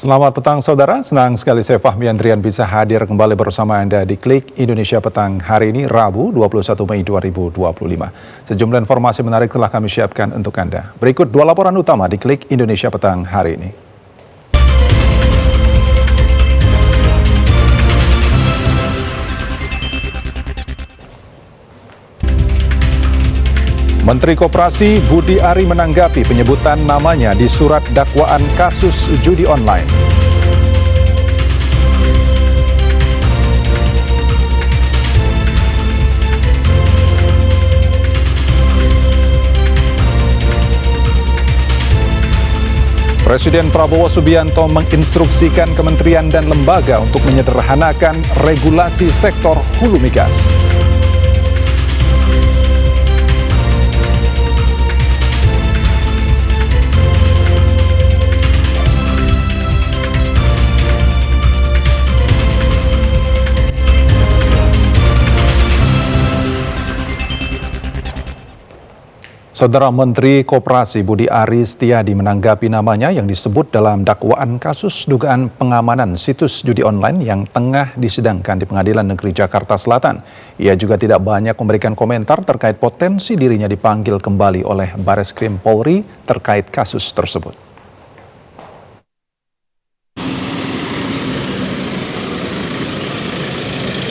Selamat petang saudara, senang sekali saya Fahmi Andrian bisa hadir kembali bersama Anda di Klik Indonesia Petang hari ini Rabu 21 Mei 2025. Sejumlah informasi menarik telah kami siapkan untuk Anda. Berikut dua laporan utama di Klik Indonesia Petang hari ini. Menteri Koperasi Budi Ari menanggapi penyebutan namanya di surat dakwaan kasus judi online. Presiden Prabowo Subianto menginstruksikan kementerian dan lembaga untuk menyederhanakan regulasi sektor hulu migas. Saudara Menteri Koperasi Budi Ari Setiadi menanggapi namanya yang disebut dalam dakwaan kasus dugaan pengamanan situs judi online yang tengah disidangkan di Pengadilan Negeri Jakarta Selatan. Ia juga tidak banyak memberikan komentar terkait potensi dirinya dipanggil kembali oleh Bareskrim Polri terkait kasus tersebut.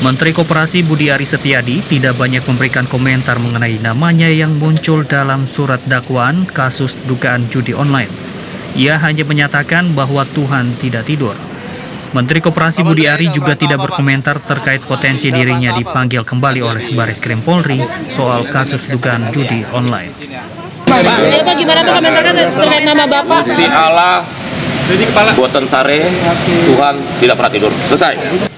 Menteri Koperasi Budi Ari Setiadi tidak banyak memberikan komentar mengenai namanya yang muncul dalam surat dakwaan kasus dugaan judi online. Ia hanya menyatakan bahwa Tuhan tidak tidur. Menteri Koperasi Budi Ari juga tidak berkomentar terkait potensi dirinya dipanggil kembali oleh Bareskrim Polri soal kasus dugaan judi online. Jadi apa gimana Pak komentarnya terkait nama Bapak? Di Allah, buatan sare, Tuhan tidak pernah tidur. Selesai.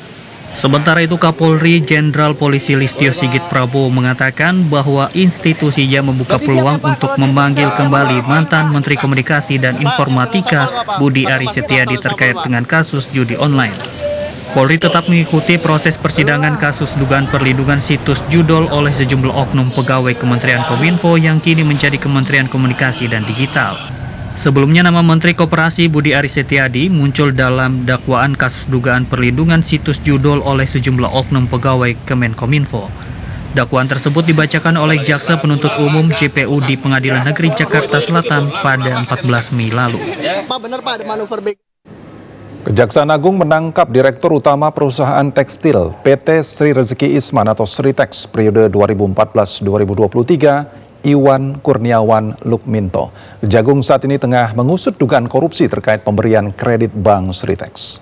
Sementara itu Kapolri Jenderal Polisi Listio Sigit Prabowo mengatakan bahwa institusinya membuka peluang untuk memanggil kembali mantan Menteri Komunikasi dan Informatika Budi Ari Setiadi terkait dengan kasus judi online. Polri tetap mengikuti proses persidangan kasus dugaan perlindungan situs judol oleh sejumlah oknum pegawai Kementerian Kominfo yang kini menjadi Kementerian Komunikasi dan Digital. Sebelumnya nama Menteri Koperasi Budi Ari Setiadi muncul dalam dakwaan kasus dugaan perlindungan situs judol oleh sejumlah oknum pegawai Kemenkominfo. Dakwaan tersebut dibacakan oleh Jaksa Penuntut Umum JPU di Pengadilan Negeri Jakarta Selatan pada 14 Mei lalu. Kejaksaan Agung menangkap Direktur Utama Perusahaan Tekstil PT Sri Rezeki Isman atau Sritex periode 2014-2023, Iwan Kurniawan Lukminto. Kejagung saat ini tengah mengusut dugaan korupsi terkait pemberian kredit Bank Sritex.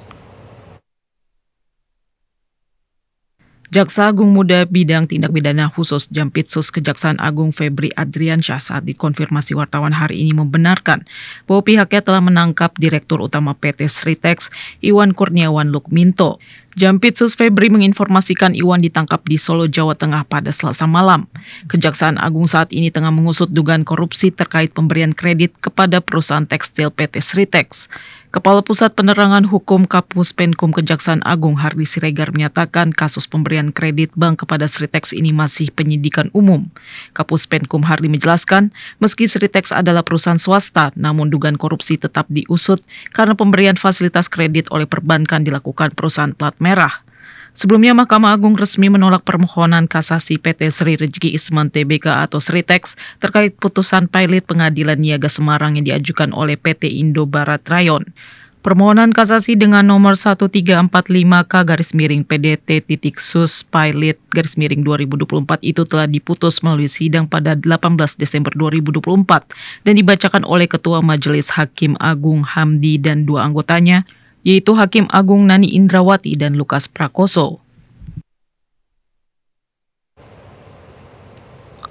Jaksa Agung Muda Bidang Tindak Pidana Khusus Jampitsus Kejaksaan Agung Febri Adriansyah saat dikonfirmasi wartawan hari ini membenarkan bahwa pihaknya telah menangkap Direktur Utama PT Sritex, Iwan Kurniawan Lukminto. Jampitsus Febri menginformasikan Iwan ditangkap di Solo, Jawa Tengah pada Selasa malam. Kejaksaan Agung saat ini tengah mengusut dugaan korupsi terkait pemberian kredit kepada perusahaan tekstil PT Sritex. Kepala Pusat Penerangan Hukum Kapus Penkum Kejaksaan Agung Hardi Siregar menyatakan kasus pemberian kredit bank kepada Sritex ini masih penyidikan umum. Kapus Penkum Hardi menjelaskan, meski Sritex adalah perusahaan swasta, namun dugaan korupsi tetap diusut karena pemberian fasilitas kredit oleh perbankan dilakukan perusahaan plat merah. Sebelumnya, Mahkamah Agung resmi menolak permohonan kasasi PT Sri Rezeki Isman Tbk atau Sritex terkait putusan pilot Pengadilan Niaga Semarang yang diajukan oleh PT Indo Barat Rayon. Permohonan kasasi dengan nomor 1345K-PDT.Sus pilot /2024 itu telah diputus melalui sidang pada 18 Desember 2024 dan dibacakan oleh Ketua Majelis Hakim Agung Hamdi dan dua anggotanya, yaitu Hakim Agung Nani Indrawati dan Lukas Prakoso.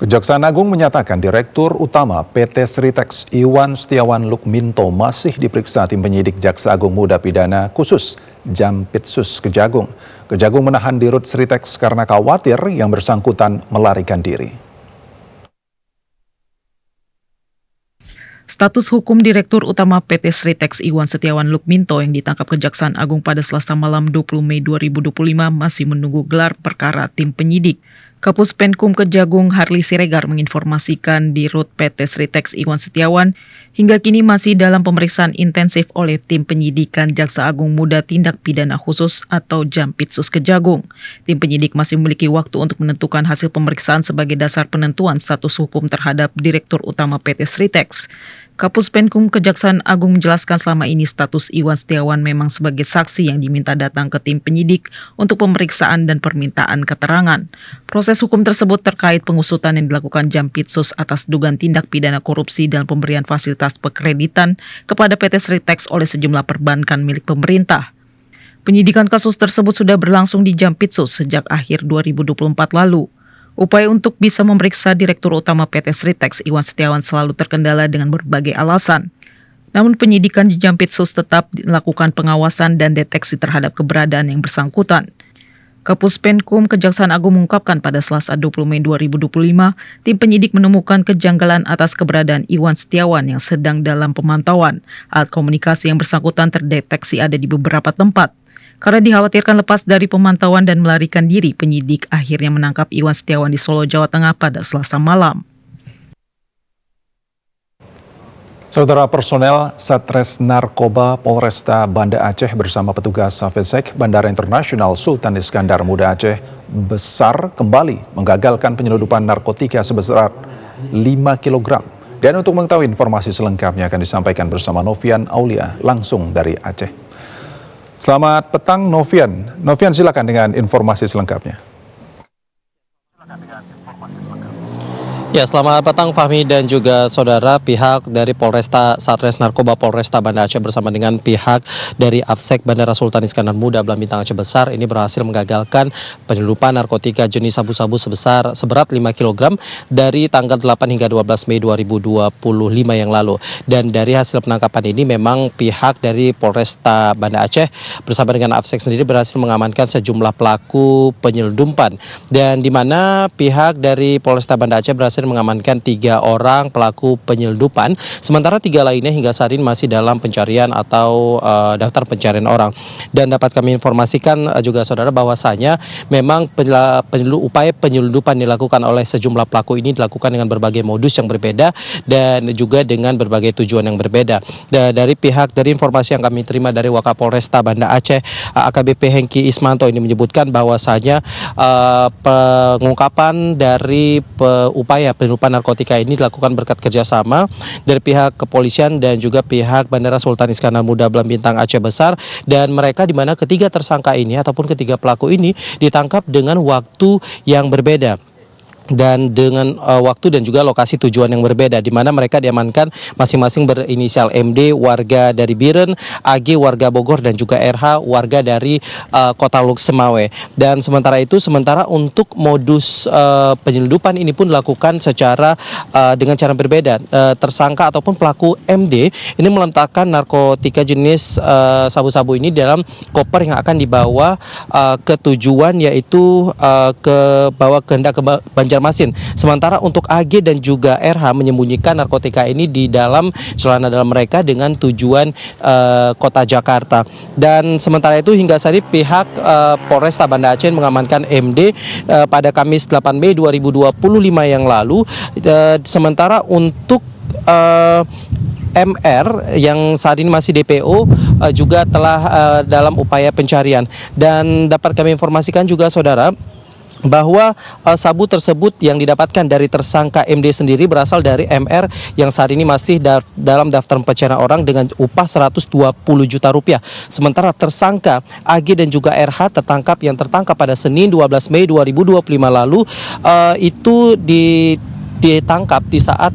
Kejaksaan Agung menyatakan Direktur Utama PT Sritex Iwan Setiawan Lukminto masih diperiksa tim penyidik Jaksa Agung Muda Pidana Khusus Jampitsus Kejagung. Kejagung menahan Dirut Sritex karena khawatir yang bersangkutan melarikan diri. Status hukum Direktur Utama PT Sritex Iwan Setiawan Lukminto yang ditangkap Kejaksaan Agung pada Selasa malam 20 Mei 2025 masih menunggu gelar perkara tim penyidik. Kapus Penkum Kejagung Harli Siregar menginformasikan Dirut PT Sritex Iwan Setiawan hingga kini masih dalam pemeriksaan intensif oleh tim penyidikan Jaksa Agung Muda Tindak Pidana Khusus atau Jampitsus Kejagung. Tim penyidik masih memiliki waktu untuk menentukan hasil pemeriksaan sebagai dasar penentuan status hukum terhadap Direktur Utama PT Sritex. Kapus Penkum Kejaksaan Agung menjelaskan selama ini status Iwan Setiawan memang sebagai saksi yang diminta datang ke tim penyidik untuk pemeriksaan dan permintaan keterangan. Proses hukum tersebut terkait pengusutan yang dilakukan Jampitsus atas dugaan tindak pidana korupsi dalam pemberian fasilitas pekreditan kepada PT Sritex oleh sejumlah perbankan milik pemerintah. Penyidikan kasus tersebut sudah berlangsung di Jampitsus sejak akhir 2024 lalu. Upaya untuk bisa memeriksa Direktur Utama PT Sritex Iwan Setiawan selalu terkendala dengan berbagai alasan. Namun penyidikan di Jampitsus tetap dilakukan pengawasan dan deteksi terhadap keberadaan yang bersangkutan. Kapus Penkum Kejaksaan Agung mengungkapkan pada Selasa 20 Mei 2025, tim penyidik menemukan kejanggalan atas keberadaan Iwan Setiawan yang sedang dalam pemantauan. Alat komunikasi yang bersangkutan terdeteksi ada di beberapa tempat. Karena dikhawatirkan lepas dari pemantauan dan melarikan diri, penyidik akhirnya menangkap Iwan Setiawan di Solo, Jawa Tengah pada Selasa malam. Saudara personel Satres Narkoba Polresta Banda Aceh bersama petugas Safesek Bandara Internasional Sultan Iskandar Muda Aceh Besar kembali menggagalkan penyeludupan narkotika sebesar 5 kg. Dan untuk mengetahui informasi selengkapnya akan disampaikan bersama Novian Aulia langsung dari Aceh. Selamat petang Novian. Novian silakan dengan informasi selengkapnya. Ya, selamat petang Fahmi dan juga saudara. Pihak dari Polresta Satres Narkoba Polresta Banda Aceh bersama dengan pihak dari Afsek Bandara Sultan Iskandar Muda Belam Bintang Aceh Besar ini berhasil menggagalkan penyeludupan narkotika jenis sabu-sabu seberat 5 kg dari tanggal 8 hingga 12 Mei 2025 yang lalu. Dan dari hasil penangkapan ini memang pihak dari Polresta Banda Aceh bersama dengan Afsek sendiri berhasil mengamankan sejumlah pelaku penyelundupan, dan di mana pihak dari Polresta Banda Aceh berhasil mengamankan 3 orang pelaku penyelundupan, sementara 3 lainnya hingga saat ini masih dalam pencarian atau daftar pencarian orang. Dan dapat kami informasikan juga saudara bahwasanya memang upaya penyelundupan dilakukan oleh sejumlah pelaku ini dilakukan dengan berbagai modus yang berbeda dan juga dengan berbagai tujuan yang berbeda. Dari informasi yang kami terima dari Wakapolresta Banda Aceh AKBP Hengki Ismanto ini menyebutkan bahwasanya pengungkapan dari upaya penyelundupan narkotika ini dilakukan berkat kerjasama dari pihak kepolisian dan juga pihak Bandara Sultan Iskandar Muda Belam Bintang Aceh Besar, dan mereka di mana ketiga tersangka ini ataupun ketiga pelaku ini ditangkap dengan waktu yang berbeda dan dengan waktu dan juga lokasi tujuan yang berbeda, di mana mereka diamankan masing-masing berinisial MD warga dari Biren, AG warga Bogor, dan juga RH warga dari Kota Luk Semawe. Dan sementara untuk modus penyelundupan ini pun dilakukan secara dengan cara berbeda. Tersangka ataupun pelaku MD ini meletakkan narkotika jenis sabu-sabu ini dalam koper yang akan dibawa ke tujuan, yaitu hendak ke Banjarmasin. Sementara untuk AG dan juga RH menyembunyikan narkotika ini di dalam celana dalam mereka dengan tujuan kota Jakarta. Dan sementara itu hingga saat ini pihak Polresta Banda Aceh mengamankan MD pada Kamis 8 Mei 2025 yang lalu. Sementara untuk MR yang saat ini masih DPO juga telah dalam upaya pencarian. Dan dapat kami informasikan juga saudara bahwa sabu tersebut yang didapatkan dari tersangka MD sendiri berasal dari MR yang saat ini masih dalam daftar pencarian orang dengan upah 120 juta rupiah. Sementara tersangka AG dan juga RH yang tertangkap pada Senin 12 Mei 2025 lalu itu ditangkap di saat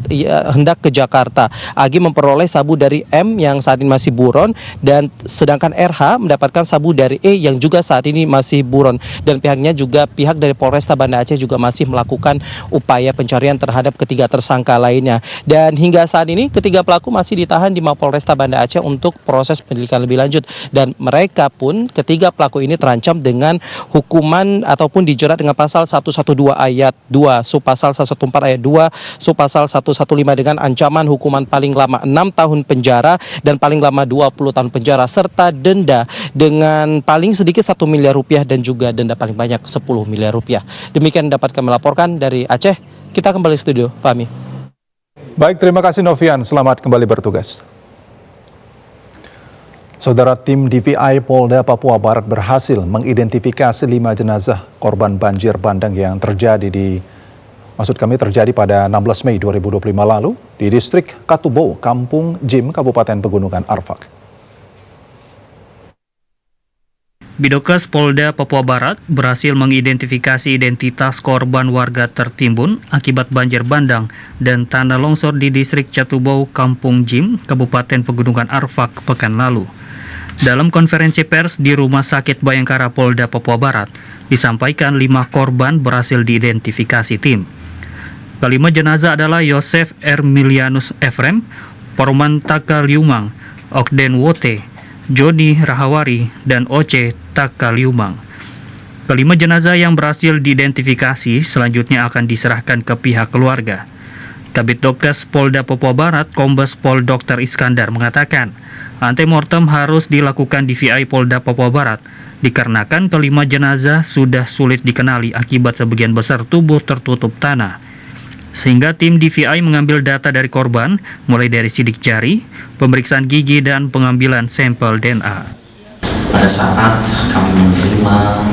hendak ke Jakarta. AG memperoleh sabu dari M yang saat ini masih buron, dan sedangkan RH mendapatkan sabu dari E yang juga saat ini masih buron. Dan pihak dari Polresta Banda Aceh juga masih melakukan upaya pencarian terhadap ketiga tersangka lainnya. Dan hingga saat ini ketiga pelaku masih ditahan di Mapolresta Banda Aceh untuk proses penyelidikan lebih lanjut. Dan mereka pun ketiga pelaku ini terancam dengan hukuman ataupun dijerat dengan pasal 112 ayat 2, subpasal 114 ayat 2 Subpasal 115 dengan ancaman hukuman paling lama 6 tahun penjara dan paling lama 20 tahun penjara serta denda dengan paling sedikit 1 miliar rupiah dan juga denda paling banyak 10 miliar rupiah. Demikian dapat kami laporkan dari Aceh. Kita kembali studio, Fahmi. Baik, terima kasih Novian. Selamat kembali bertugas. Saudara, tim DVI Polda Papua Barat berhasil mengidentifikasi 5 jenazah korban banjir bandang yang terjadi pada 16 Mei 2025 lalu di distrik Katubo, Kampung Jim, Kabupaten Pegunungan Arfak. Bidokes Polda Papua Barat berhasil mengidentifikasi identitas korban warga tertimbun akibat banjir bandang dan tanah longsor di distrik Katubo, Kampung Jim, Kabupaten Pegunungan Arfak pekan lalu. Dalam konferensi pers di Rumah Sakit Bayangkara Polda Papua Barat, disampaikan 5 korban berhasil diidentifikasi tim. Kelima jenazah adalah Yosef Ermilianus Efrem, Porman Takaliumang, Okden Wote, Joni Rahawari, dan Oce Takaliumang. Kelima jenazah yang berhasil diidentifikasi selanjutnya akan diserahkan ke pihak keluarga. Kabid Dokes Polda Papua Barat, Kombes Pol Dr. Iskandar mengatakan, antemortem harus dilakukan DVI Polda Papua Barat dikarenakan kelima jenazah sudah sulit dikenali akibat sebagian besar tubuh tertutup tanah. Sehingga tim DVI mengambil data dari korban mulai dari sidik jari, pemeriksaan gigi, dan pengambilan sampel DNA. Pada saat kami menerima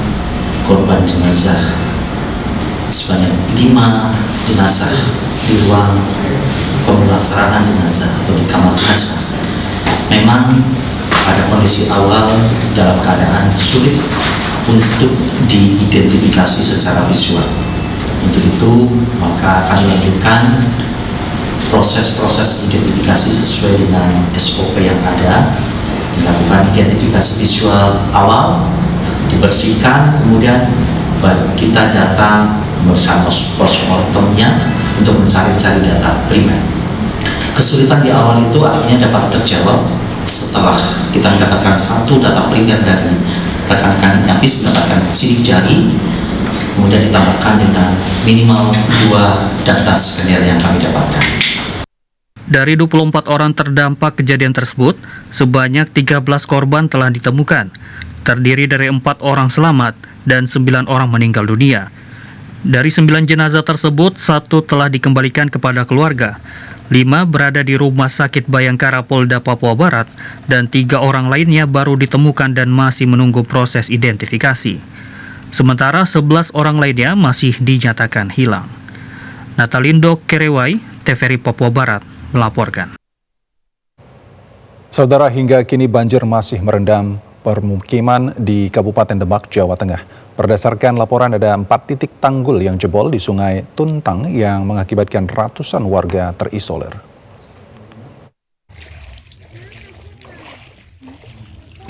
korban jenazah sebanyak 5 jenazah di ruang pemulasaraan jenazah atau di kamar jenazah, memang pada kondisi awal dalam keadaan sulit untuk diidentifikasi secara visual. Untuk itu maka akan dilanjutkan proses-proses identifikasi sesuai dengan SOP yang ada, dilakukan identifikasi visual awal, dibersihkan, kemudian kita datang bersama postmortemnya untuk mencari-cari data primer. Kesulitan di awal itu akhirnya dapat terjawab setelah kita mendapatkan satu data primer dari rekan-rekan Inavis, mendapatkan sidik jari, kemudian ditambahkan dengan minimal 2 data skenario yang kami dapatkan. Dari 24 orang terdampak kejadian tersebut, sebanyak 13 korban telah ditemukan, terdiri dari 4 orang selamat dan 9 orang meninggal dunia. Dari 9 jenazah tersebut, 1 telah dikembalikan kepada keluarga, 5 berada di Rumah Sakit Bayangkara Polda Papua Barat, dan 3 orang lainnya baru ditemukan dan masih menunggu proses identifikasi. Sementara 11 orang lainnya masih dinyatakan hilang. Natalindo Kerewai, TVRI Papua Barat, melaporkan. Saudara, hingga kini banjir masih merendam permukiman di Kabupaten Demak, Jawa Tengah. Berdasarkan laporan, ada 4 titik tanggul yang jebol di Sungai Tuntang yang mengakibatkan ratusan warga terisolir.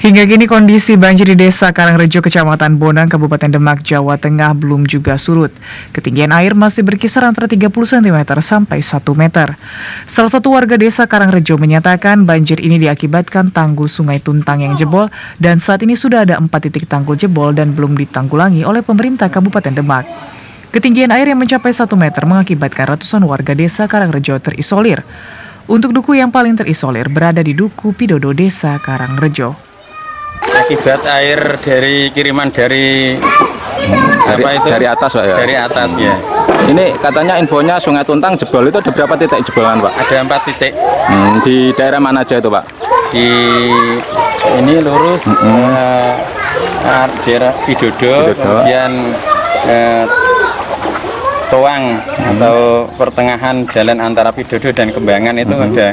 Hingga kini kondisi banjir di Desa Karangrejo, Kecamatan Bonang, Kabupaten Demak, Jawa Tengah belum juga surut. Ketinggian air masih berkisar antara 30 cm sampai 1 meter. Salah satu warga Desa Karangrejo menyatakan banjir ini diakibatkan tanggul Sungai Tuntang yang jebol dan saat ini sudah ada 4 titik tanggul jebol dan belum ditanggulangi oleh pemerintah Kabupaten Demak. Ketinggian air yang mencapai 1 meter mengakibatkan ratusan warga Desa Karangrejo terisolir. Untuk duku yang paling terisolir berada di Duku Pidodo, Desa Karangrejo. Akibat air dari kiriman dari atas, Pak, ya? Dari atas, ya. Ini katanya infonya Sungai Tuntang jebol, itu ada berapa titik jebolan, Pak? Ada 4 titik. Di daerah mana aja itu, Pak? Di ini lurus daerah Pidodo, kemudian Toang atau pertengahan jalan antara Pidodo dan Kembangan itu ada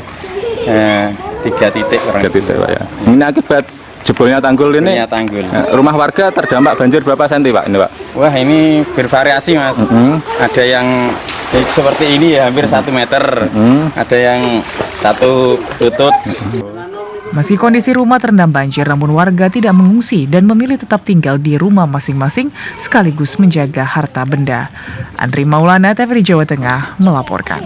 3 titik. 3 titik, Pak, ya. Ini akibat jebolnya tanggul ini. Tanggul. Rumah warga terdampak banjir berapa senti, Pak? Ini, Pak? Wah, ini bervariasi, Mas. Ada yang seperti ini ya, hampir 1 meter. Ada yang 1 lutut. Meski kondisi rumah terendam banjir, namun warga tidak mengungsi dan memilih tetap tinggal di rumah masing-masing sekaligus menjaga harta benda. Andri Maulana, TVRI Jawa Tengah, melaporkan.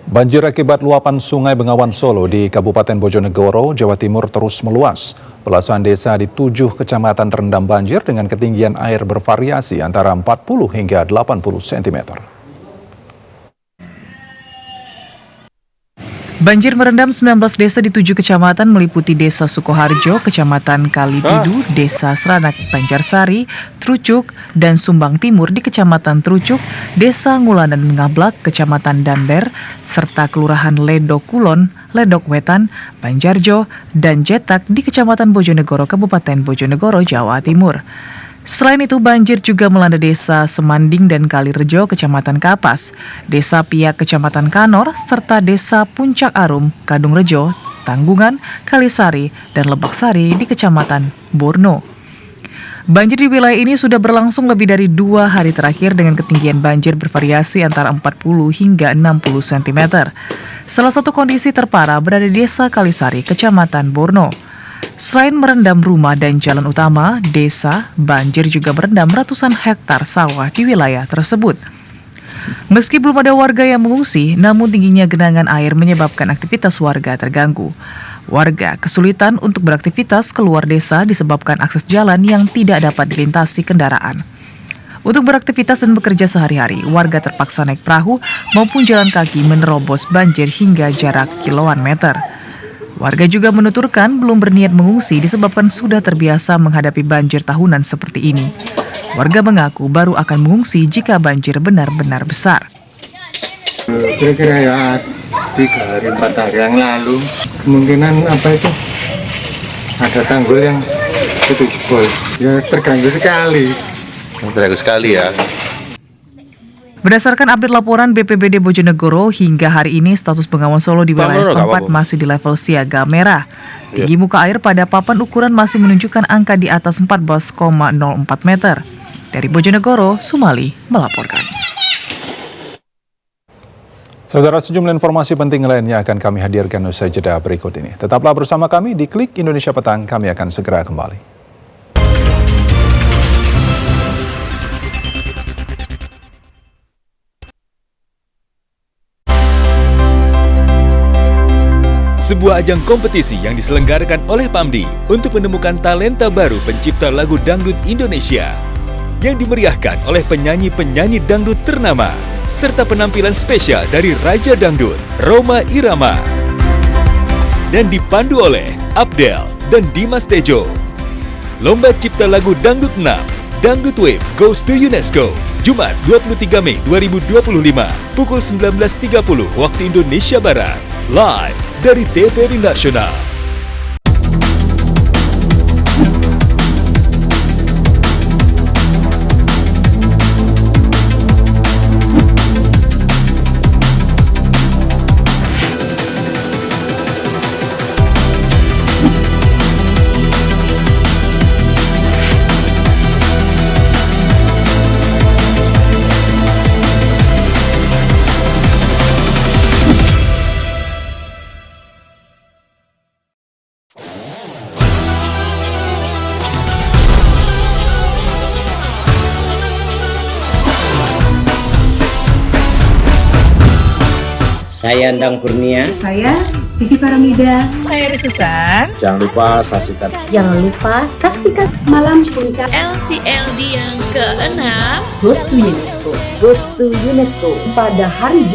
Banjir akibat luapan Sungai Bengawan Solo di Kabupaten Bojonegoro, Jawa Timur terus meluas. Belasan desa di 7 kecamatan terendam banjir dengan ketinggian air bervariasi antara 40 hingga 80 cm. Banjir merendam 19 desa di 7 kecamatan meliputi Desa Sukoharjo, Kecamatan Kalipidu, Desa Seranak Banjarsari, Trucuk, dan Sumbang Timur di Kecamatan Trucuk, Desa Ngulanan Ngablak, Kecamatan Danber, serta Kelurahan Ledok Kulon, Ledok Wetan, Banjarjo, dan Jetak di Kecamatan Bojonegoro, Kabupaten Bojonegoro, Jawa Timur. Selain itu, banjir juga melanda Desa Semanding dan Kalirejo, Kecamatan Kapas, Desa Piak, Kecamatan Kanor, serta Desa Puncak Arum, Kadungrejo, Tanggungan, Kalisari, dan Lebaksari di Kecamatan Borno. Banjir di wilayah ini sudah berlangsung lebih dari 2 hari terakhir dengan ketinggian banjir bervariasi antara 40 hingga 60 cm. Salah satu kondisi terparah berada di Desa Kalisari, Kecamatan Borno. Selain merendam rumah dan jalan utama desa, banjir juga merendam ratusan hektar sawah di wilayah tersebut. Meski belum ada warga yang mengungsi, namun tingginya genangan air menyebabkan aktivitas warga terganggu. Warga kesulitan untuk beraktivitas keluar desa disebabkan akses jalan yang tidak dapat dilintasi kendaraan. Untuk beraktivitas dan bekerja sehari-hari, warga terpaksa naik perahu maupun jalan kaki menerobos banjir hingga jarak kiloan meter. Warga juga menuturkan belum berniat mengungsi disebabkan sudah terbiasa menghadapi banjir tahunan seperti ini. Warga mengaku baru akan mengungsi jika banjir benar-benar besar. Kira-kira ya 3 hari 4 hari yang lalu kemungkinan ada tanggul yang itu jebol. Ya terganggu sekali. Terganggu sekali ya. Berdasarkan update laporan BPBD Bojonegoro, hingga hari ini status Bengawan Solo di wilayah setempat masih di level siaga merah. Tinggi muka air pada papan ukuran masih menunjukkan angka di atas 14,04 meter. Dari Bojonegoro, Sumali melaporkan. Saudara, sejumlah informasi penting lainnya akan kami hadirkan usai jeda berikut ini. Tetaplah bersama kami di Klik Indonesia Petang, kami akan segera kembali. Sebuah ajang kompetisi yang diselenggarakan oleh Pamdi untuk menemukan talenta baru pencipta lagu dangdut Indonesia yang dimeriahkan oleh penyanyi-penyanyi dangdut ternama serta penampilan spesial dari Raja Dangdut, Rhoma Irama, dan dipandu oleh Abdel dan Dimas Tejo. Lomba Cipta Lagu Dangdut 6, Dangdut Wave Goes to UNESCO, Jumat 23 Mei 2025, pukul 19.30 waktu Indonesia Barat, live dari TVRI Nasional. Saya Endang Kurnia. Saya Vicky Paramida. Saya Risusan. Jangan lupa saksikan. Malam Puncak LCLD yang ke-6. Goes to UNESCO. Goes to UNESCO pada hari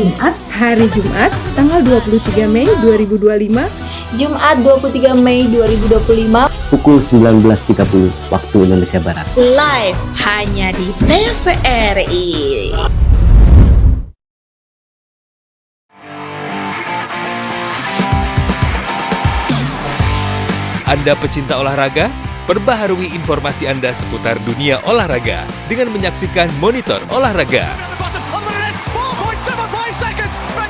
Jumat. Tanggal 23 Mei 2025. Jumat 23 Mei 2025. Pukul 19.30 waktu Indonesia Barat. Live hanya di TVRI. Anda pecinta olahraga? Perbaharui informasi Anda seputar dunia olahraga dengan menyaksikan Monitor Olahraga.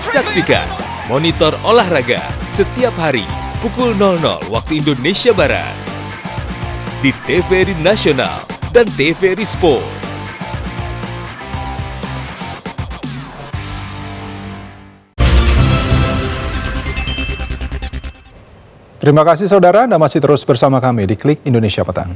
Saksikan Monitor Olahraga setiap hari pukul 00 waktu Indonesia Barat di TVRI Nasional dan TVRI Sport. Terima kasih saudara, Anda masih terus bersama kami di Klik Indonesia Petang.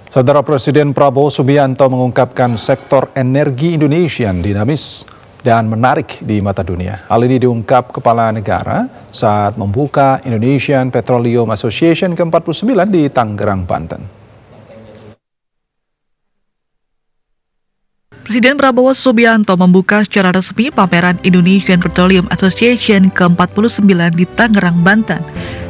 Saudara, Presiden Prabowo Subianto mengungkapkan sektor energi Indonesia dinamis dan menarik di mata dunia. Hal ini diungkap Kepala Negara saat membuka Indonesian Petroleum Association ke-49 di Tangerang, Banten. Presiden Prabowo Subianto membuka secara resmi pameran Indonesian Petroleum Association ke-49 di Tangerang, Banten.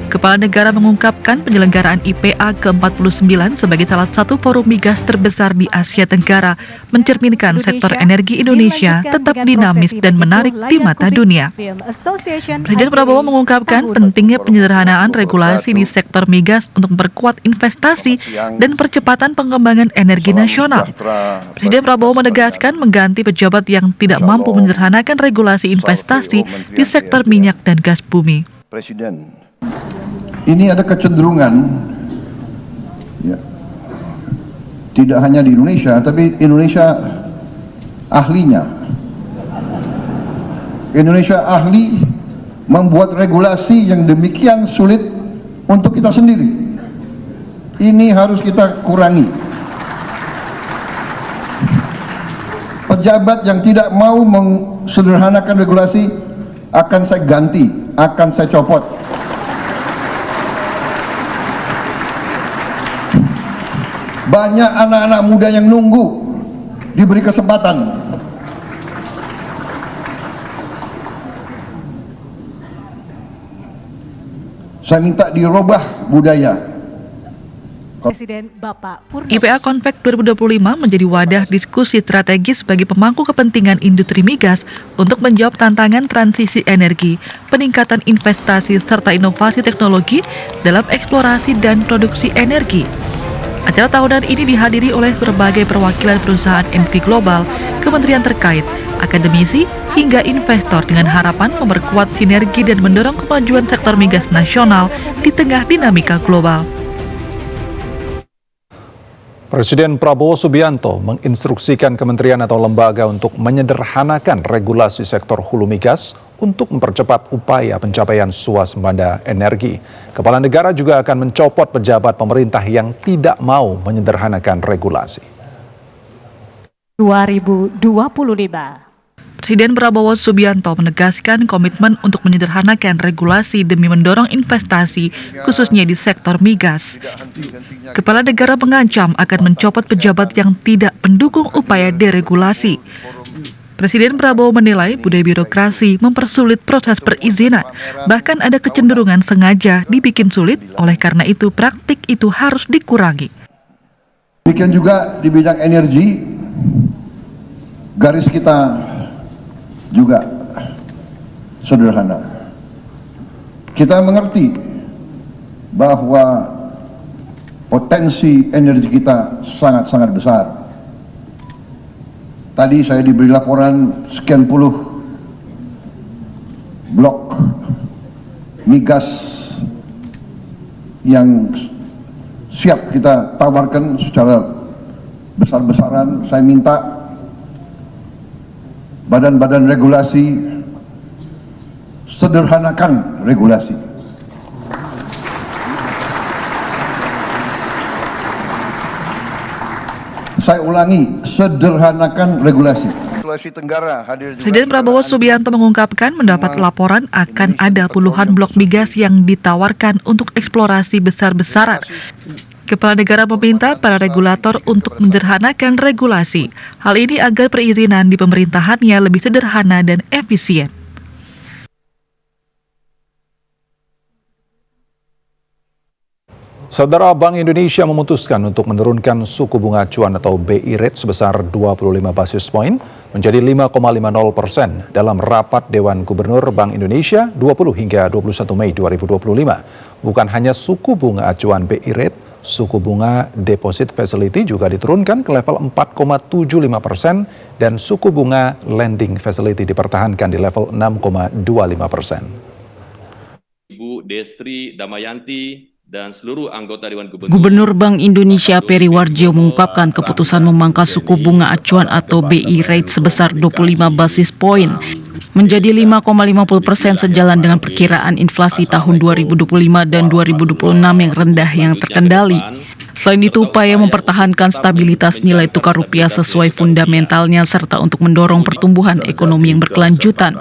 Kepala negara mengungkapkan penyelenggaraan IPA ke-49 sebagai salah satu forum migas terbesar di Asia Tenggara mencerminkan sektor energi Indonesia tetap dinamis dan menarik di mata dunia. Presiden Prabowo mengungkapkan pentingnya penyederhanaan regulasi di sektor migas untuk memperkuat investasi dan percepatan pengembangan energi nasional. Presiden Prabowo menegaskan mengganti pejabat yang tidak mampu menyederhanakan regulasi investasi di sektor minyak dan gas bumi. Presiden, ini ada kecenderungan, ya, tidak hanya di Indonesia, tapi Indonesia ahlinya. Indonesia ahli membuat regulasi yang demikian sulit untuk kita sendiri. Ini harus kita kurangi. Pejabat yang tidak mau mensederhanakan regulasi akan saya ganti, akan saya copot. Banyak anak-anak muda yang nunggu diberi kesempatan. Saya minta dirubah budaya. Presiden Bapak Purnomo. IPA Convex 2025 menjadi wadah diskusi strategis bagi pemangku kepentingan industri migas untuk menjawab tantangan transisi energi, peningkatan investasi serta inovasi teknologi dalam eksplorasi dan produksi energi. Acara tahunan ini dihadiri oleh berbagai perwakilan perusahaan energi global, kementerian terkait, akademisi, hingga investor dengan harapan memperkuat sinergi dan mendorong kemajuan sektor migas nasional di tengah dinamika global. Presiden Prabowo Subianto menginstruksikan kementerian atau lembaga untuk menyederhanakan regulasi sektor hulu migas untuk mempercepat upaya pencapaian swasembada energi. Kepala negara juga akan mencopot pejabat pemerintah yang tidak mau menyederhanakan regulasi. 2025. Presiden Prabowo Subianto menegaskan komitmen untuk menyederhanakan regulasi demi mendorong investasi, khususnya di sektor migas. Kepala negara mengancam akan mencopot pejabat yang tidak mendukung upaya deregulasi. Presiden Prabowo menilai budaya birokrasi mempersulit proses perizinan, bahkan ada kecenderungan sengaja dibikin sulit, oleh karena itu praktik itu harus dikurangi. Demikian juga di bidang energi, garis kita juga sederhana. Kita mengerti bahwa potensi energi kita sangat-sangat besar. Tadi saya diberi laporan sekian puluh blok migas yang siap kita tawarkan secara besar-besaran. Saya minta badan-badan regulasi sederhanakan regulasi. Saya ulangi, sederhanakan regulasi. Sulawesi Tenggara hadir juga. Presiden Prabowo Subianto mengungkapkan mendapat laporan akan ada puluhan blok migas yang ditawarkan untuk eksplorasi besar-besaran. Kepala negara meminta para regulator untuk menyederhanakan regulasi. Hal ini agar perizinan di pemerintahannya lebih sederhana dan efisien. Saudara, Bank Indonesia memutuskan untuk menurunkan suku bunga acuan atau BI rate sebesar 25 basis poin menjadi 5,50% dalam rapat Dewan Gubernur Bank Indonesia 20 hingga 21 Mei 2025. Bukan hanya suku bunga acuan BI rate, suku bunga deposit facility juga diturunkan ke level 4,75% dan suku bunga lending facility dipertahankan di level 6,25%. Ibu Destri Damayanti dan seluruh anggota Dewan Gubernur. Gubernur Bank Indonesia Peri Warjio mengungkapkan keputusan memangkas suku bunga acuan atau BI rate sebesar 25 basis poin menjadi 5,50% sejalan dengan perkiraan inflasi tahun 2025 dan 2026 yang rendah yang terkendali. Selain itu, upaya mempertahankan stabilitas nilai tukar rupiah sesuai fundamentalnya serta untuk mendorong pertumbuhan ekonomi yang berkelanjutan.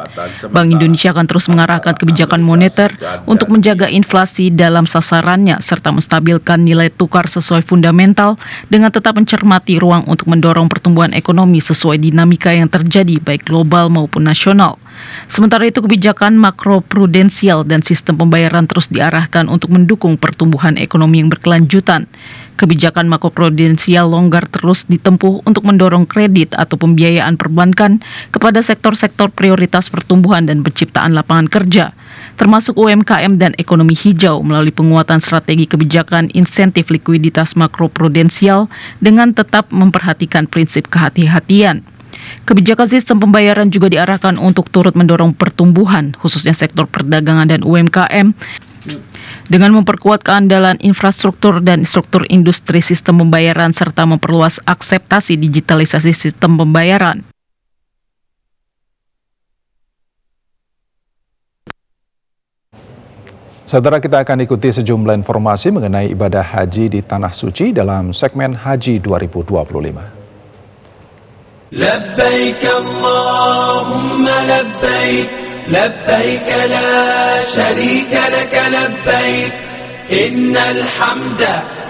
Bank Indonesia akan terus mengarahkan kebijakan moneter untuk menjaga inflasi dalam sasarannya serta menstabilkan nilai tukar sesuai fundamental dengan tetap mencermati ruang untuk mendorong pertumbuhan ekonomi sesuai dinamika yang terjadi baik global maupun nasional. Sementara itu, kebijakan makroprudensial dan sistem pembayaran terus diarahkan untuk mendukung pertumbuhan ekonomi yang berkelanjutan. Kebijakan makroprudensial longgar terus ditempuh untuk mendorong kredit atau pembiayaan perbankan kepada sektor-sektor prioritas pertumbuhan dan penciptaan lapangan kerja, termasuk UMKM dan ekonomi hijau melalui penguatan strategi kebijakan insentif likuiditas makroprudensial dengan tetap memperhatikan prinsip kehati-hatian. Kebijakan sistem pembayaran juga diarahkan untuk turut mendorong pertumbuhan, khususnya sektor perdagangan dan UMKM, dengan memperkuat keandalan infrastruktur dan struktur industri sistem pembayaran serta memperluas akseptasi digitalisasi sistem pembayaran. Saudara, kita akan ikuti sejumlah informasi mengenai ibadah haji di Tanah Suci dalam segmen Haji 2025. لبيك اللهم لبيك لبيك لا شريك لك لبيك إن الحمد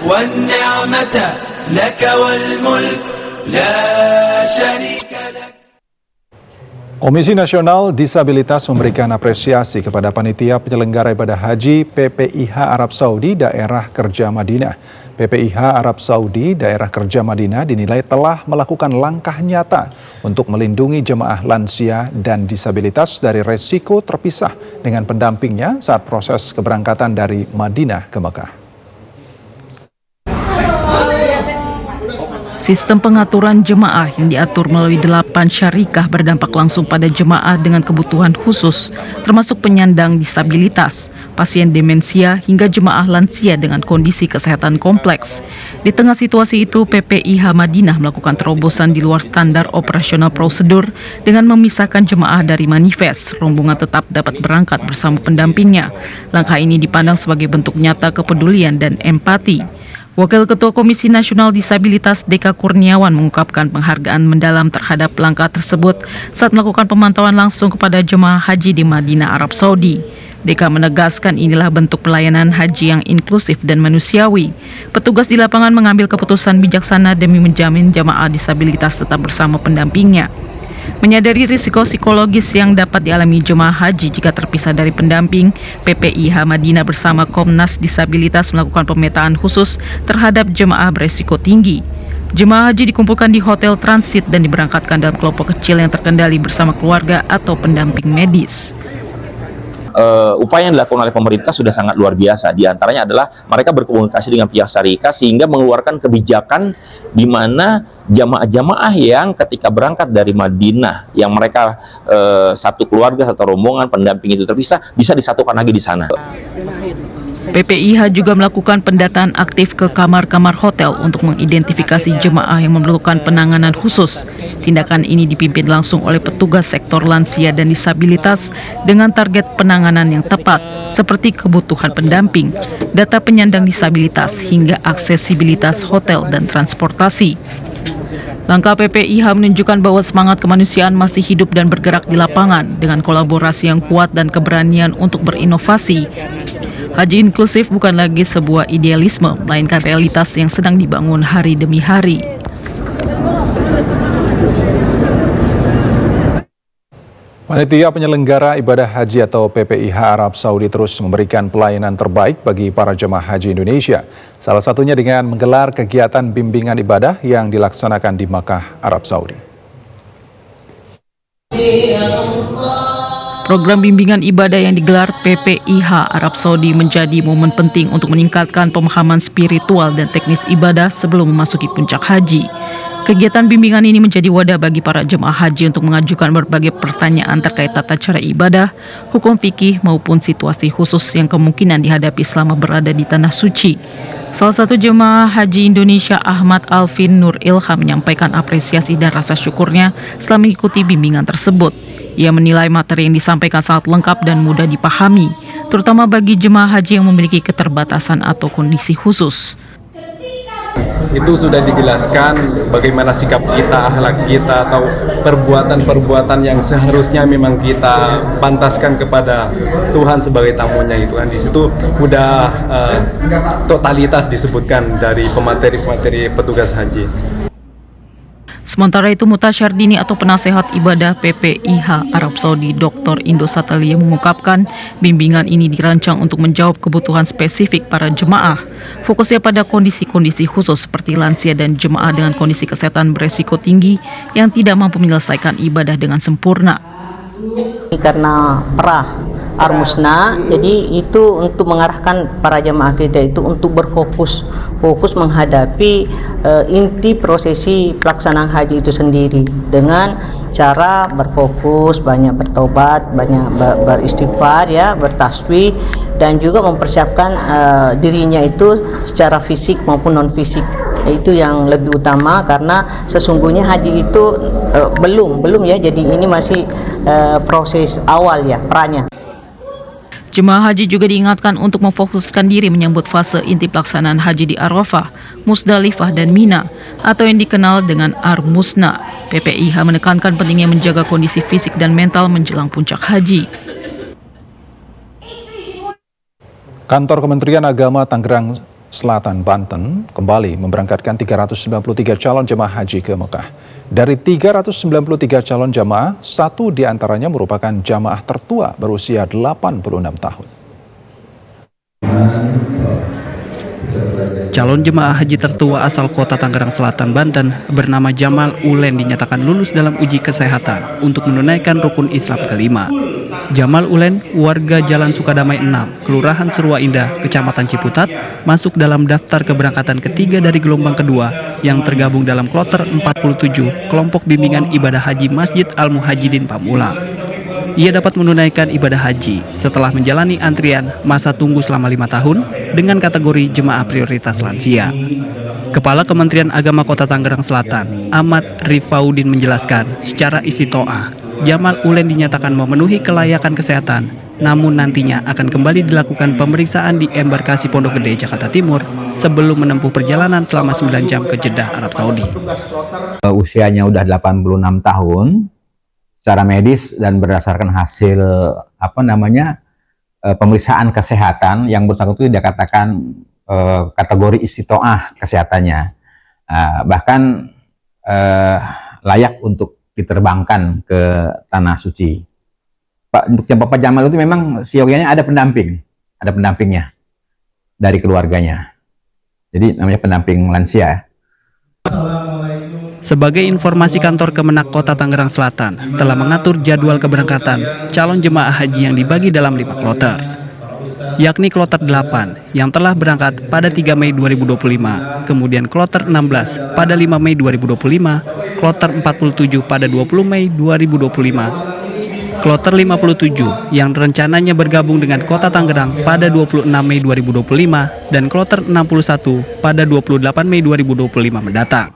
والنعمة لك والملك لا شريك لك. Komisi Nasional Disabilitas memberikan apresiasi kepada panitia penyelenggara ibadah haji PPIH Arab Saudi Daerah Kerja Madinah. PPIH Arab Saudi Daerah Kerja Madinah dinilai telah melakukan langkah nyata untuk melindungi jemaah lansia dan disabilitas dari resiko terpisah dengan pendampingnya saat proses keberangkatan dari Madinah ke Mekah. Sistem pengaturan jemaah yang diatur melalui 8 syarikah berdampak langsung pada jemaah dengan kebutuhan khusus, termasuk penyandang disabilitas, pasien demensia, hingga jemaah lansia dengan kondisi kesehatan kompleks. Di tengah situasi itu, PPIH Madinah melakukan terobosan di luar standar operasional prosedur dengan memisahkan jemaah dari manifest. Rombongan tetap dapat berangkat bersama pendampingnya. Langkah ini dipandang sebagai bentuk nyata kepedulian dan empati. Wakil Ketua Komisi Nasional Disabilitas Deka Kurniawan mengungkapkan penghargaan mendalam terhadap langkah tersebut saat melakukan pemantauan langsung kepada jemaah haji di Madinah, Arab Saudi. Deka menegaskan inilah bentuk pelayanan haji yang inklusif dan manusiawi. Petugas di lapangan mengambil keputusan bijaksana demi menjamin jemaah disabilitas tetap bersama pendampingnya. Menyadari risiko psikologis yang dapat dialami jemaah haji jika terpisah dari pendamping, PPIH Madinah bersama Komnas Disabilitas melakukan pemetaan khusus terhadap jemaah berisiko tinggi. Jemaah haji dikumpulkan di hotel transit dan diberangkatkan dalam kelompok kecil yang terkendali bersama keluarga atau pendamping medis. Upaya yang dilakukan oleh pemerintah sudah sangat luar biasa. Di antaranya adalah mereka berkomunikasi dengan pihak syarikat sehingga mengeluarkan kebijakan di mana jamaah-jamaah yang ketika berangkat dari Madinah, yang mereka satu keluarga, satu rombongan, pendamping itu terpisah, bisa disatukan lagi di sana. PPIH juga melakukan pendataan aktif ke kamar-kamar hotel untuk mengidentifikasi jemaah yang memerlukan penanganan khusus. Tindakan ini dipimpin langsung oleh petugas sektor lansia dan disabilitas dengan target penanganan yang tepat, seperti kebutuhan pendamping, data penyandang disabilitas, hingga aksesibilitas hotel dan transportasi. Langkah PPIH menunjukkan bahwa semangat kemanusiaan masih hidup dan bergerak di lapangan dengan kolaborasi yang kuat dan keberanian untuk berinovasi. Haji inklusif bukan lagi sebuah idealisme, melainkan realitas yang sedang dibangun hari demi hari. Panitia penyelenggara ibadah haji atau PPIH Arab Saudi terus memberikan pelayanan terbaik bagi para jemaah haji Indonesia. Salah satunya dengan menggelar kegiatan bimbingan ibadah yang dilaksanakan di Makkah, Arab Saudi. Program bimbingan ibadah yang digelar PPIH Arab Saudi menjadi momen penting untuk meningkatkan pemahaman spiritual dan teknis ibadah sebelum memasuki puncak haji. Kegiatan bimbingan ini menjadi wadah bagi para jemaah haji untuk mengajukan berbagai pertanyaan terkait tata cara ibadah, hukum fikih maupun situasi khusus yang kemungkinan dihadapi selama berada di Tanah Suci. Salah satu jemaah haji Indonesia, Ahmad Alvin Nur Ilham, menyampaikan apresiasi dan rasa syukurnya setelah mengikuti bimbingan tersebut. Ia menilai materi yang disampaikan sangat lengkap dan mudah dipahami, terutama bagi jemaah haji yang memiliki keterbatasan atau kondisi khusus. itu sudah dijelaskan bagaimana sikap kita, akhlak kita, atau perbuatan-perbuatan yang seharusnya memang kita pantaskan kepada Tuhan sebagai tamunya itu kan. Di situ udah totalitas disebutkan dari pemateri-pemateri petugas haji. Sementara itu, Mutasyardini atau penasehat ibadah PPIH Arab Saudi Dr. Indo Satalia mengungkapkan bimbingan ini dirancang untuk menjawab kebutuhan spesifik para jemaah. Fokusnya pada kondisi-kondisi khusus seperti lansia dan jemaah dengan kondisi kesehatan beresiko tinggi yang tidak mampu menyelesaikan ibadah dengan sempurna. Karena perah Armusna, jadi itu untuk mengarahkan para jemaah kita itu untuk berfokus menghadapi inti prosesi pelaksanaan haji itu sendiri dengan cara berfokus, banyak bertobat, banyak beristighfar ya, bertasbih, dan juga mempersiapkan dirinya itu secara fisik maupun non fisik. Itu yang lebih utama karena sesungguhnya haji itu belum ya, jadi ini masih proses awal ya, pranya. Jemaah haji juga diingatkan untuk memfokuskan diri menyambut fase inti pelaksanaan haji di Arafah, Musdalifah, dan Mina, atau yang dikenal dengan Armusna. PPIH menekankan pentingnya menjaga kondisi fisik dan mental menjelang puncak haji. Kantor Kementerian Agama Tangerang Selatan, Banten kembali memberangkatkan 393 calon jemaah haji ke Mekah. Dari 393 calon jamaah, 1 diantaranya merupakan jamaah tertua berusia 86 tahun. Calon jemaah haji tertua asal kota Tangerang Selatan, Banten bernama Jamal Ulen dinyatakan lulus dalam uji kesehatan untuk menunaikan rukun Islam kelima. Jamal Ulen, warga Jalan Sukadamai 6, Kelurahan Serua Indah, Kecamatan Ciputat, masuk dalam daftar keberangkatan ketiga dari gelombang kedua yang tergabung dalam kloter 47 kelompok bimbingan ibadah haji Masjid Al-Muhajidin Pamulang. Ia dapat menunaikan ibadah haji setelah menjalani antrian masa tunggu selama 5 tahun dengan kategori jemaah prioritas lansia. Kepala Kementerian Agama Kota Tangerang Selatan, Ahmad Rifaudin menjelaskan secara istitoah, Jamal Ulen dinyatakan memenuhi kelayakan kesehatan, namun nantinya akan kembali dilakukan pemeriksaan di embarkasi Pondok Gede, Jakarta Timur sebelum menempuh perjalanan selama 9 jam ke Jeddah, Arab Saudi. Usianya udah 86 tahun, secara medis dan berdasarkan hasil pemeriksaan kesehatan yang bersangkutan itu dikatakan kategori istitoah kesehatannya, bahkan layak untuk diterbangkan ke tanah suci. Untuk Bapak Jamal itu memang siogianya ada pendampingnya dari keluarganya. Jadi namanya pendamping lansia. Sebagai informasi, kantor Kemenak Kota Tangerang Selatan telah mengatur jadwal keberangkatan calon jemaah haji yang dibagi dalam 5 kloter, yakni kloter 8 yang telah berangkat pada 3 Mei 2025, kemudian kloter 16 pada 5 Mei 2025, kloter 47 pada 20 Mei 2025, kloter 57 yang rencananya bergabung dengan Kota Tangerang pada 26 Mei 2025, dan kloter 61 pada 28 Mei 2025 mendatang.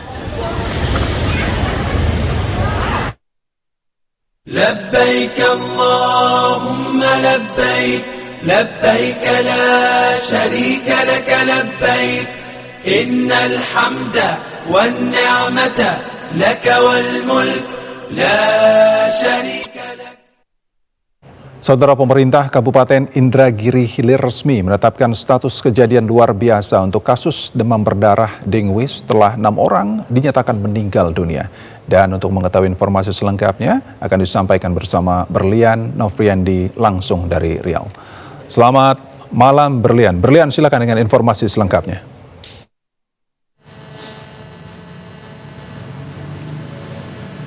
لبيك اللهم لبيك لبيك لا شريك لك لبيك إن الحمد والنعمة لك والملك لا شريك لك. Saudara, pemerintah Kabupaten Indragiri Hilir resmi menetapkan status kejadian luar biasa untuk kasus demam berdarah dengue setelah 6 orang dinyatakan meninggal dunia. Dan untuk mengetahui informasi selengkapnya akan disampaikan bersama Berlian Novriandi langsung dari Riau. Selamat malam Berlian. Berlian, silakan dengan informasi selengkapnya.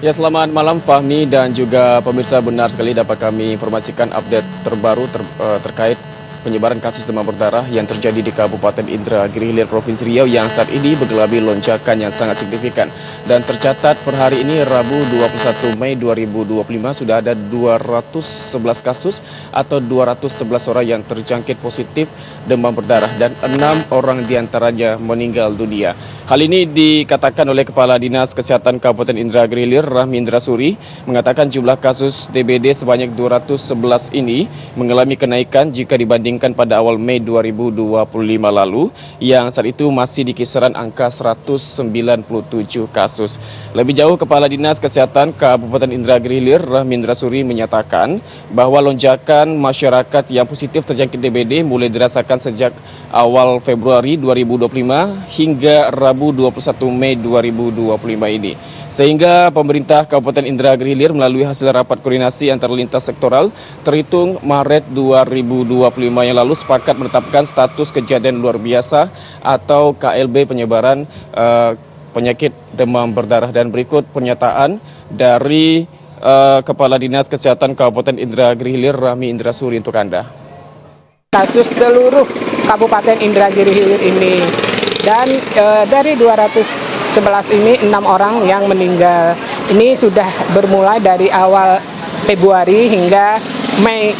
Ya, selamat malam Fahmi dan juga pemirsa, benar sekali dapat kami informasikan update terbaru terkait penyebaran kasus demam berdarah yang terjadi di Kabupaten Indragiri Hilir Provinsi Riau yang saat ini mengalami lonjakan yang sangat signifikan. Dan tercatat per hari ini Rabu 21 Mei 2025 sudah ada 211 kasus atau 211 orang yang terjangkit positif demam berdarah dan 6 orang diantaranya meninggal dunia. Hal ini dikatakan oleh Kepala Dinas Kesehatan Kabupaten Indragiri Hilir Rahmi Indrasuri, mengatakan jumlah kasus DBD sebanyak 211 ini mengalami kenaikan jika dibandingkan dibandingkan pada awal Mei 2025 lalu yang saat itu masih di kisaran angka 197 kasus. Lebih jauh, Kepala Dinas Kesehatan Kabupaten Indragiri Hilir Rahmi Indrasuri menyatakan bahwa lonjakan masyarakat yang positif terjangkit DBD mulai dirasakan sejak awal Februari 2025 hingga Rabu 21 Mei 2025 ini. Sehingga pemerintah Kabupaten Indragiri Hilir melalui hasil rapat koordinasi antar lintas sektoral terhitung Maret 2025 yang lalu sepakat menetapkan status kejadian luar biasa atau KLB penyebaran penyakit demam berdarah. Dan berikut pernyataan dari Kepala Dinas Kesehatan Kabupaten Indragiri Hilir Rahmi Indrasuri untuk Anda. Kasus seluruh Kabupaten Indragiri Hilir ini, dan dari 211 ini 6 orang yang meninggal. Ini sudah bermulai dari awal Februari hingga Mei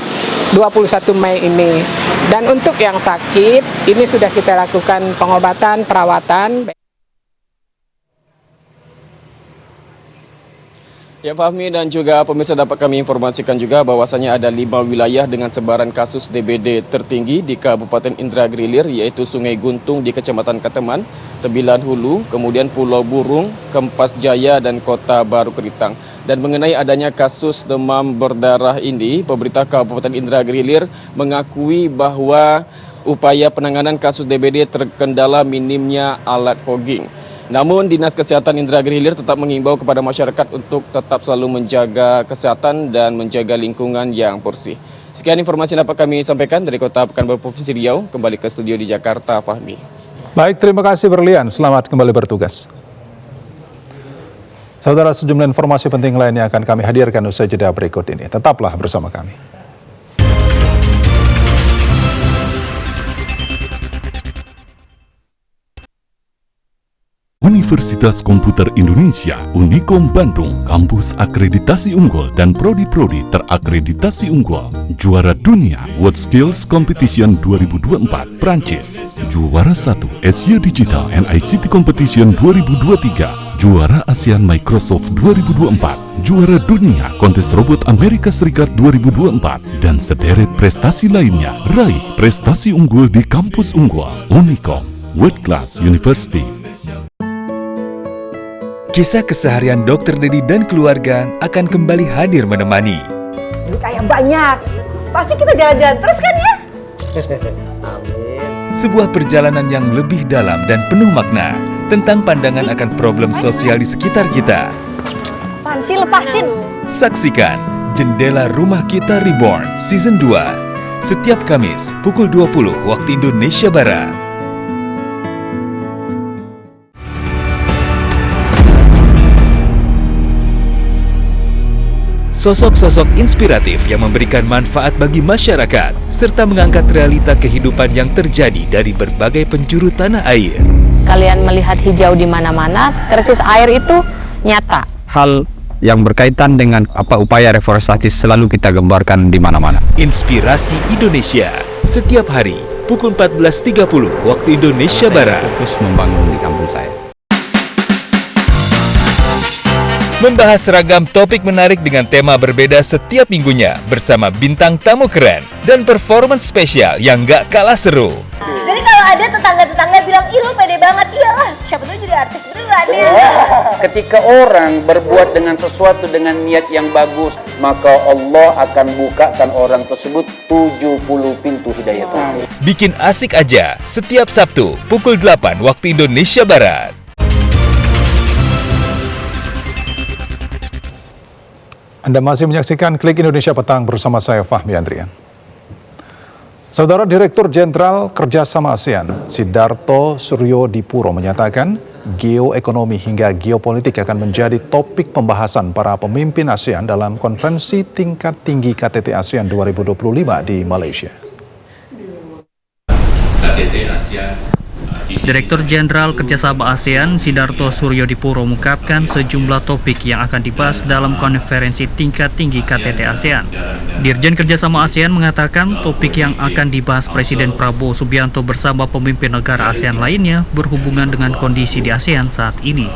21 Mei ini. Dan untuk yang sakit ini sudah kita lakukan pengobatan, perawatan. Ya, Fahmi dan juga pemirsa, dapat kami informasikan juga bahwasannya ada 5 wilayah dengan sebaran kasus DBD tertinggi di Kabupaten Indragiri Hilir, yaitu Sungai Guntung di Kecamatan Kateman, Tebilan Hulu, kemudian Pulau Burung, Kempas Jaya, dan Kota Baru Keritang. Dan mengenai adanya kasus demam berdarah ini, pemerintah Kabupaten Indragiri Hilir mengakui bahwa upaya penanganan kasus DBD terkendala minimnya alat fogging. Namun Dinas Kesehatan Indragiri Hilir tetap mengimbau kepada masyarakat untuk tetap selalu menjaga kesehatan dan menjaga lingkungan yang bersih. Sekian informasi yang dapat kami sampaikan dari Kota Pekanbaru Provinsi Riau. Kembali ke studio di Jakarta, Fahmi. Baik, terima kasih Berlian. Selamat kembali bertugas. Saudara, sejumlah informasi penting lainnya akan kami hadirkan usai jeda berikut ini. Tetaplah bersama kami. Universitas Komputer Indonesia Unikom Bandung, kampus akreditasi unggul dan prodi-prodi terakreditasi unggul. Juara dunia WorldSkills Competition 2024 Prancis. Juara 1 Asia Digital and ICT Competition 2023. Juara ASEAN Microsoft 2024. Juara dunia Kontes Robot Amerika Serikat 2024. Dan sederet prestasi lainnya. Raih prestasi unggul di kampus unggul Unikom World Class University. Kisah keseharian Dr. Dedi dan keluarga akan kembali hadir menemani. Duit kayak banyak, pasti kita jalan-jalan terus kan ya? Amin. Sebuah perjalanan yang lebih dalam dan penuh makna tentang pandangan akan problem sosial di sekitar kita. Apaan sih, lepasin? Saksikan Jendela Rumah Kita Reborn Season 2 setiap Kamis pukul 20 waktu Indonesia Barat. Sosok-sosok inspiratif yang memberikan manfaat bagi masyarakat, serta mengangkat realita kehidupan yang terjadi dari berbagai penjuru tanah air. Kalian melihat hijau di mana-mana, krisis air itu nyata. Hal yang berkaitan dengan upaya reforestasi selalu kita gambarkan di mana-mana. Inspirasi Indonesia, setiap hari pukul 14.30 waktu Indonesia Barat. Fokus membangun di kampung saya. Membahas ragam topik menarik dengan tema berbeda setiap minggunya bersama bintang tamu keren dan performance spesial yang gak kalah seru. Jadi kalau ada tetangga-tetangga bilang, ih lo pede banget, iyalah siapa tuh jadi artis beneran ya. Ketika orang berbuat dengan sesuatu dengan niat yang bagus, maka Allah akan bukakan orang tersebut 70 pintu hidayah. Bikin asik aja setiap Sabtu pukul 8 waktu Indonesia Barat. Anda masih menyaksikan Klik Indonesia Petang bersama saya Fahmi Andrian. Saudara Direktur Jenderal Kerjasama ASEAN, Sidarto Suryodipuro menyatakan geoekonomi hingga geopolitik akan menjadi topik pembahasan para pemimpin ASEAN dalam konferensi tingkat tinggi KTT ASEAN 2025 di Malaysia. Direktur Jenderal Kerjasama ASEAN Sidarto Suryodipuro mengungkapkan sejumlah topik yang akan dibahas dalam konferensi tingkat tinggi KTT ASEAN. Dirjen Kerjasama ASEAN mengatakan topik yang akan dibahas Presiden Prabowo Subianto bersama pemimpin negara ASEAN lainnya berhubungan dengan kondisi di ASEAN saat ini.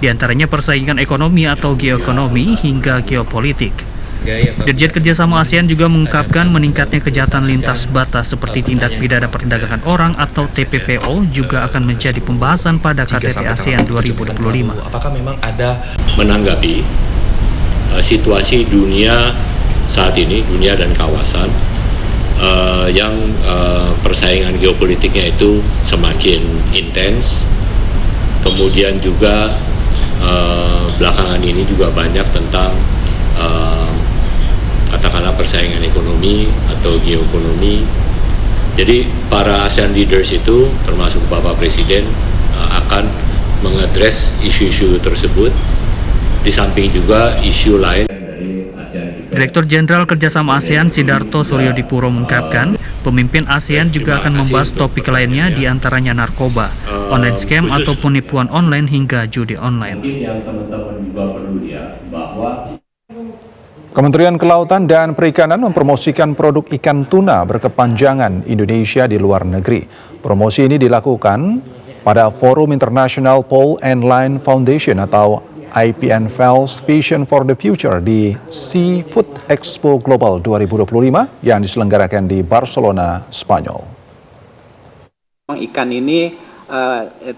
Di antaranya persaingan ekonomi atau geoekonomi hingga geopolitik. Dirjen Kerjasama ASEAN juga mengungkapkan meningkatnya kejahatan lintas batas seperti tindak pidana perdagangan orang atau TPPO juga akan menjadi pembahasan pada KTT ASEAN 2025. Apakah memang ada menanggapi situasi dunia saat ini, dunia dan kawasan yang persaingan geopolitiknya itu semakin intens, kemudian juga belakangan ini juga banyak tentang katakanlah persaingan ekonomi atau geoekonomi. Jadi para ASEAN leaders itu termasuk Bapak Presiden akan mengadres isu-isu tersebut, di samping juga isu lain. Direktur Jenderal Kerjasama ASEAN Sidarto Suryodipuro mengungkapkan, pemimpin ASEAN juga akan membahas topik lainnya diantaranya narkoba, online scam atau penipuan online hingga judi online. Kementerian Kelautan dan Perikanan mempromosikan produk ikan tuna berkepanjangan Indonesia di luar negeri. Promosi ini dilakukan pada Forum International Pole and Line Foundation atau IPNFEL's Vision for the Future di Seafood Expo Global 2025 yang diselenggarakan di Barcelona, Spanyol. Ikan ini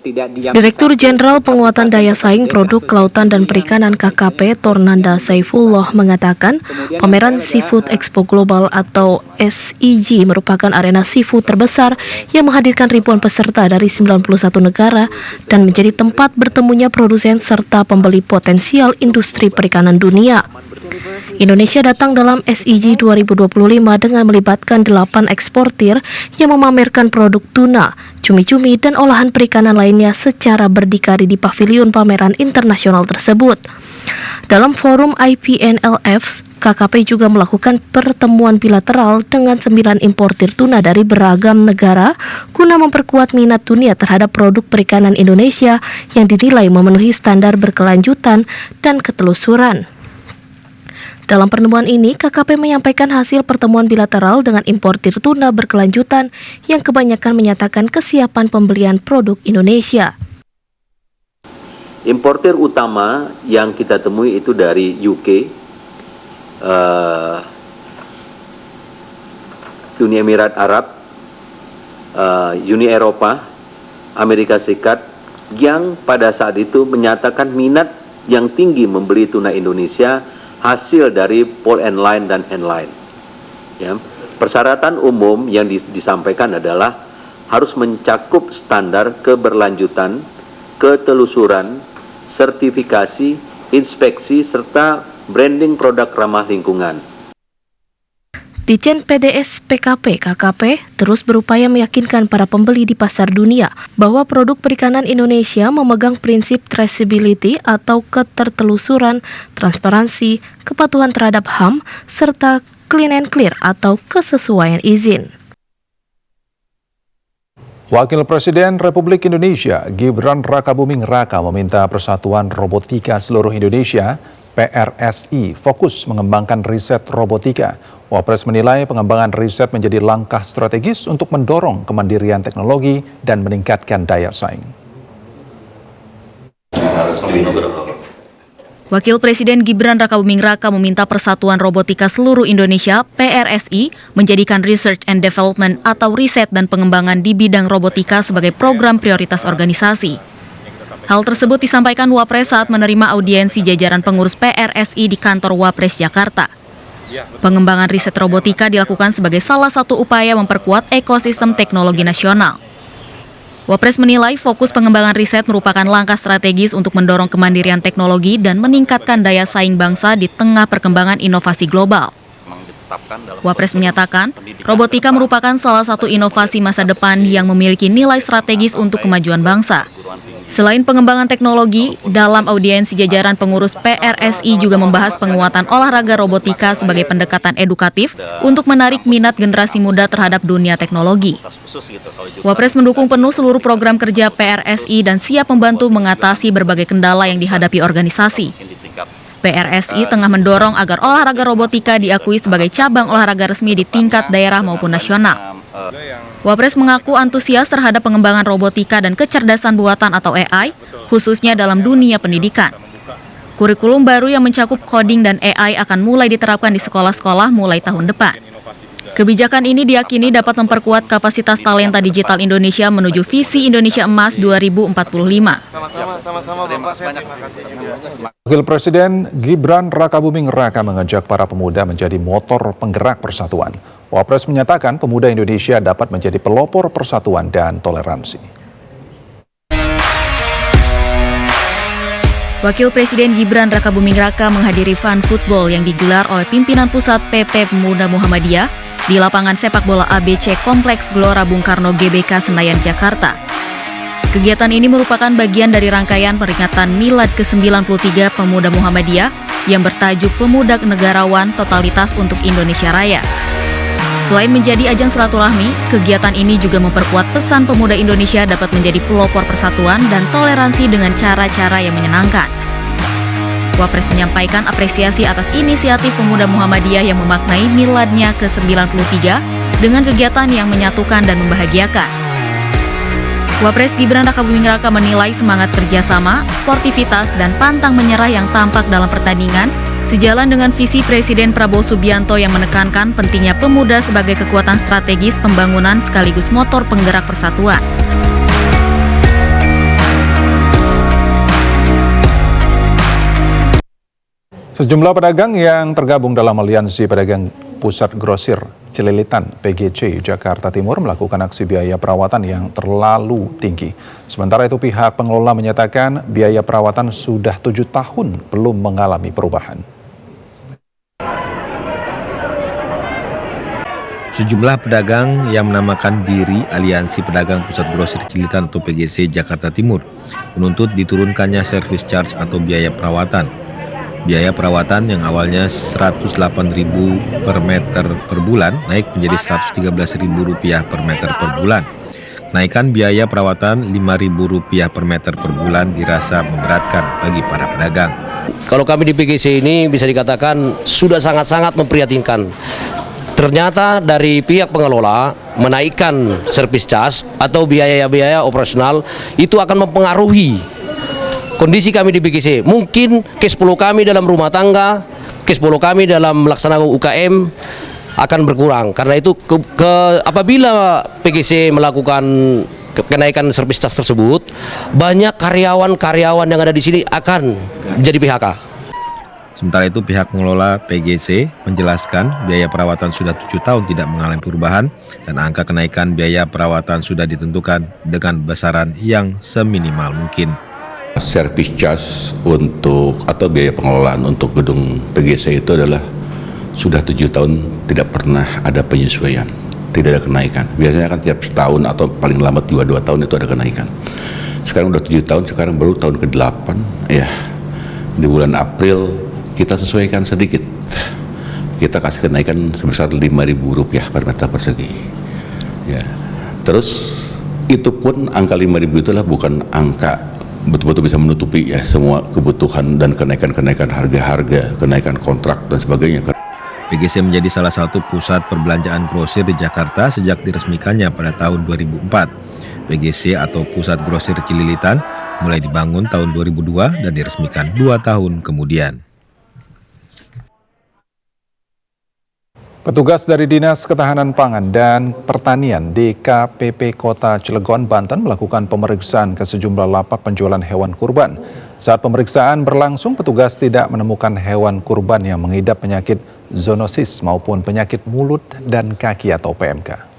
tidak diam. Direktur Jenderal Penguatan Daya Saing Produk Kelautan dan Perikanan KKP Tornanda Saifullah mengatakan, pameran Seafood Expo Global atau SEG merupakan arena seafood terbesar yang menghadirkan ribuan peserta dari 91 negara dan menjadi tempat bertemunya produsen serta pembeli potensial industri perikanan dunia. Indonesia datang dalam SEG 2025 dengan melibatkan 8 eksportir yang memamerkan produk tuna, cumi-cumi, dan olahan perikanan lainnya secara berdikari di pavilion pameran internasional tersebut. Dalam forum IPNLF, KKP juga melakukan pertemuan bilateral dengan 9 importir tuna dari beragam negara guna memperkuat minat dunia terhadap produk perikanan Indonesia yang dinilai memenuhi standar berkelanjutan dan ketelusuran. Dalam pertemuan ini, KKP menyampaikan hasil pertemuan bilateral dengan importir tuna berkelanjutan yang kebanyakan menyatakan kesiapan pembelian produk Indonesia. Importir utama yang kita temui itu dari UK, Uni Emirat Arab, Uni Eropa, Amerika Serikat, yang pada saat itu menyatakan minat yang tinggi membeli tuna Indonesia hasil dari pole and line dan hand line. Ya. Persyaratan umum yang disampaikan adalah harus mencakup standar keberlanjutan, ketelusuran, sertifikasi, inspeksi, serta branding produk ramah lingkungan. Ditjen PDS PKP KKP terus berupaya meyakinkan para pembeli di pasar dunia bahwa produk perikanan Indonesia memegang prinsip traceability atau ketertelusuran, transparansi, kepatuhan terhadap HAM, serta clean and clear atau kesesuaian izin. Wakil Presiden Republik Indonesia Gibran Rakabuming Raka meminta Persatuan Robotika Seluruh Indonesia PRSI fokus mengembangkan riset robotika. Wapres menilai pengembangan riset menjadi langkah strategis untuk mendorong kemandirian teknologi dan meningkatkan daya saing. Wakil Presiden Gibran Rakabuming Raka meminta Persatuan Robotika Seluruh Indonesia (PRSI) menjadikan Research and Development atau riset dan pengembangan di bidang robotika sebagai program prioritas organisasi. Hal tersebut disampaikan Wapres saat menerima audiensi jajaran pengurus PRSI di kantor Wapres Jakarta. Pengembangan riset robotika dilakukan sebagai salah satu upaya memperkuat ekosistem teknologi nasional. Wapres menilai fokus pengembangan riset merupakan langkah strategis untuk mendorong kemandirian teknologi dan meningkatkan daya saing bangsa di tengah perkembangan inovasi global. Wapres menyatakan, robotika merupakan salah satu inovasi masa depan yang memiliki nilai strategis untuk kemajuan bangsa. Selain pengembangan teknologi, dalam audiensi jajaran pengurus PRSI juga membahas penguatan olahraga robotika sebagai pendekatan edukatif untuk menarik minat generasi muda terhadap dunia teknologi. Wapres mendukung penuh seluruh program kerja PRSI dan siap membantu mengatasi berbagai kendala yang dihadapi organisasi. PRSI tengah mendorong agar olahraga robotika diakui sebagai cabang olahraga resmi di tingkat daerah maupun nasional. Wapres mengaku antusias terhadap pengembangan robotika dan kecerdasan buatan atau AI, khususnya dalam dunia pendidikan. Kurikulum baru yang mencakup coding dan AI akan mulai diterapkan di sekolah-sekolah mulai tahun depan. Kebijakan ini diyakini dapat memperkuat kapasitas talenta digital Indonesia menuju visi Indonesia Emas 2045. Wakil Presiden Gibran Rakabuming Raka mengajak para pemuda menjadi motor penggerak persatuan. Wapres menyatakan pemuda Indonesia dapat menjadi pelopor persatuan dan toleransi. Wakil Presiden Gibran Rakabuming Raka menghadiri Fun Football yang digelar oleh pimpinan pusat PP Pemuda Muhammadiyah di lapangan sepak bola ABC Kompleks Gelora Bung Karno GBK Senayan, Jakarta. Kegiatan ini merupakan bagian dari rangkaian peringatan Milad ke-93 Pemuda Muhammadiyah yang bertajuk Pemuda Negarawan Totalitas untuk Indonesia Raya. Selain menjadi ajang silaturahmi, kegiatan ini juga memperkuat pesan pemuda Indonesia dapat menjadi pelopor persatuan dan toleransi dengan cara-cara yang menyenangkan. Wapres menyampaikan apresiasi atas inisiatif pemuda Muhammadiyah yang memaknai miladnya ke-93 dengan kegiatan yang menyatukan dan membahagiakan. Wapres Gibran Rakabuming Raka menilai semangat kerjasama, sportivitas, dan pantang menyerah yang tampak dalam pertandingan sejalan dengan visi Presiden Prabowo Subianto yang menekankan pentingnya pemuda sebagai kekuatan strategis pembangunan sekaligus motor penggerak persatuan. Sejumlah pedagang yang tergabung dalam Aliansi Pedagang Pusat Grosir Cililitan PGC Jakarta Timur melakukan aksi biaya perawatan yang terlalu tinggi. Sementara itu pihak pengelola menyatakan biaya perawatan sudah 7 tahun belum mengalami perubahan. Sejumlah pedagang yang menamakan diri Aliansi Pedagang Pusat Grosir Cililitan atau PGC Jakarta Timur menuntut diturunkannya service charge atau biaya perawatan. Biaya perawatan yang awalnya Rp108.000 per meter per bulan naik menjadi Rp113.000 per meter per bulan. Kenaikan biaya perawatan Rp5.000 per meter per bulan dirasa memberatkan bagi para pedagang. Kalau kami di PGC ini bisa dikatakan sudah sangat-sangat memprihatinkan. Ternyata dari pihak pengelola menaikkan service charge atau biaya-biaya operasional itu akan mempengaruhi kondisi kami di PGC. Mungkin cash flow kami dalam rumah tangga, cash flow kami dalam melaksanakan UKM akan berkurang. Karena itu apabila PGC melakukan kenaikan service charge tersebut, banyak karyawan-karyawan yang ada di sini akan jadi PHK. Sementara itu pihak pengelola PGC menjelaskan biaya perawatan sudah 7 tahun tidak mengalami perubahan dan angka kenaikan biaya perawatan sudah ditentukan dengan besaran yang seminimal mungkin. Service charge untuk atau biaya pengelolaan untuk gedung PGC itu adalah sudah 7 tahun tidak pernah ada penyesuaian, tidak ada kenaikan. Biasanya kan tiap setahun atau paling lambat 2 tahun itu ada kenaikan. Sekarang udah 7 tahun, sekarang baru tahun ke-8 ya. Di bulan April kita sesuaikan sedikit, kita kasih kenaikan sebesar Rp5.000 per meter persegi. Ya, terus itu pun angka 5.000 itulah bukan angka betul-betul bisa menutupi ya semua kebutuhan dan kenaikan harga-harga, kenaikan kontrak dan sebagainya. PGC menjadi salah satu pusat perbelanjaan grosir di Jakarta sejak diresmikannya pada tahun 2004. PGC atau Pusat Grosir Cililitan mulai dibangun tahun 2002 dan diresmikan 2 tahun kemudian. Petugas dari Dinas Ketahanan Pangan dan Pertanian DKPP Kota Cilegon, Banten melakukan pemeriksaan ke sejumlah lapak penjualan hewan kurban. Saat pemeriksaan berlangsung, petugas tidak menemukan hewan kurban yang mengidap penyakit zoonosis maupun penyakit mulut dan kaki atau PMK.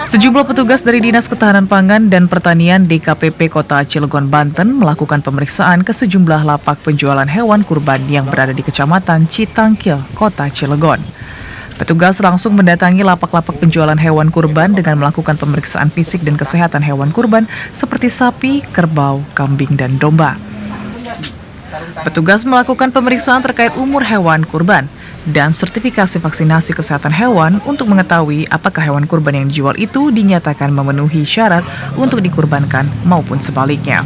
Sejumlah petugas dari Dinas Ketahanan Pangan dan Pertanian DKPP Kota Cilegon, Banten melakukan pemeriksaan ke sejumlah lapak penjualan hewan kurban yang berada di Kecamatan Citangkil, Kota Cilegon. Petugas langsung mendatangi lapak-lapak penjualan hewan kurban dengan melakukan pemeriksaan fisik dan kesehatan hewan kurban seperti sapi, kerbau, kambing, dan domba. Petugas melakukan pemeriksaan terkait umur hewan kurban dan sertifikasi vaksinasi kesehatan hewan untuk mengetahui apakah hewan kurban yang dijual itu dinyatakan memenuhi syarat untuk dikurbankan maupun sebaliknya.